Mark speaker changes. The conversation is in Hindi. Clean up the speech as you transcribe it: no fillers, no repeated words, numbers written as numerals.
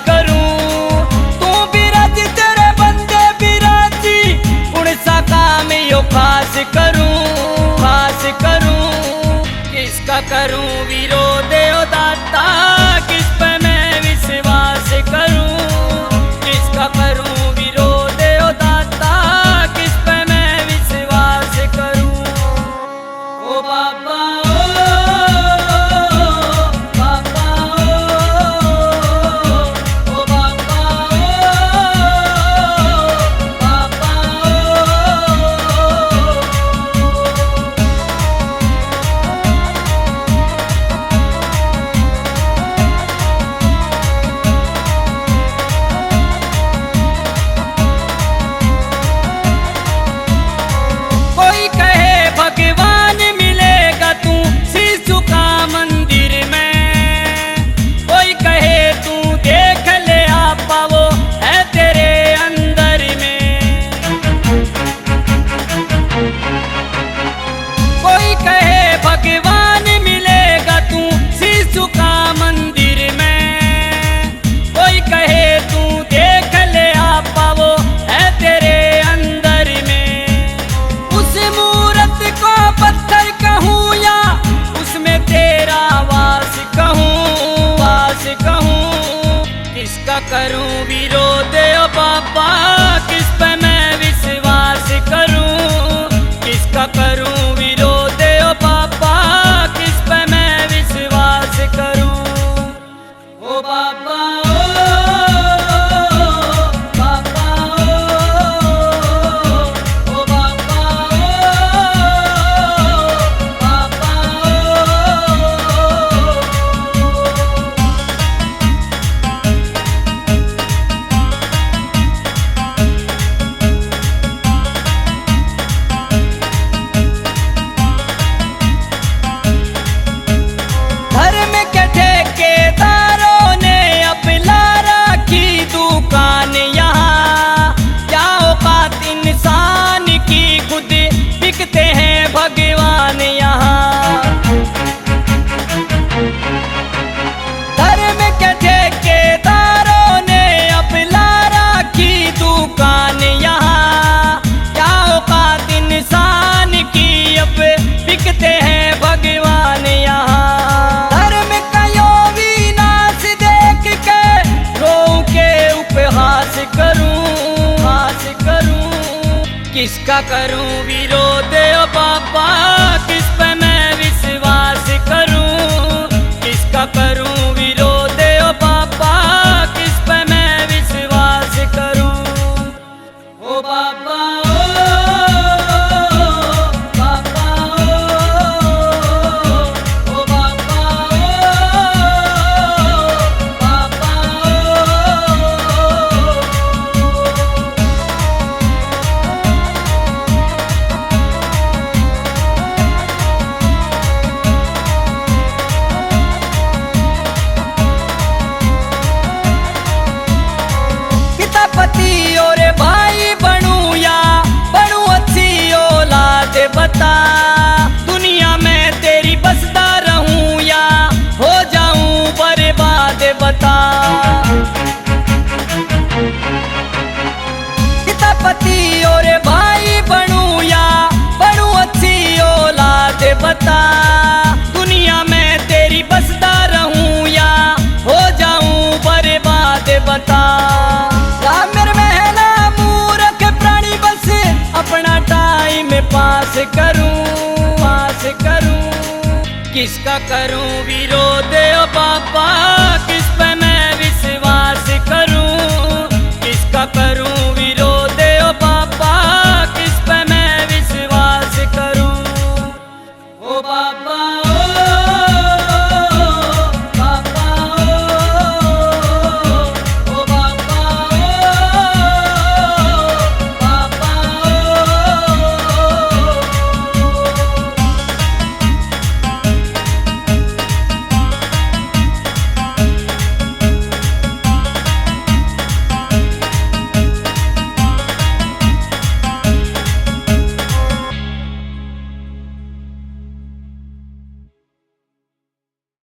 Speaker 1: करूं। तू बिराज तेरे बंदे बिराजी, कौन सा काम यो खास करूं, खास करूं। किसका करूं विरोध ओ दाता, किस पे मैं विश्वास करूं, किसका करूं विरोध ओ दाता, किस पे मैं विश्वास करूं। ओ बाबा करूं विरोध ओ बाबा, किस पे मैं विश्वास करूं, किसका करूं विरोध ओ बाबा, किस पे मैं विश्वास करूं। ओ बाबा भगवान यहाँ धर्म के ठेकेदारों ने अब ला रखी दुकान यहाँ। क्या औकात इंसान की, अब बिकते हैं भगवान यहाँ। धर्म का यो विनाश देख के रो के उपहास करूं, हास करूं। किसका करूं विरोध ओ बाबा, किस पे मैं विश्वास करूं, किसका करूं विरोध ओ बाबा, किस पे मैं विश्वास करूं। ओ बाबा और भाई बनूं या बनूं अच्छी औलाद बता, दुनिया में तेरी बसता रहूं या हो जाऊं बर्बाद बता। पिता पति और भाई बनूं या बनूं अच्छी औलाद बता, दुनिया में तेरी बसता रहूं या हो जाऊं बर्बाद बता। अपना टाइम पास करूं, पास करूं। किसका करूं विरोध ओ बाबा, किस पे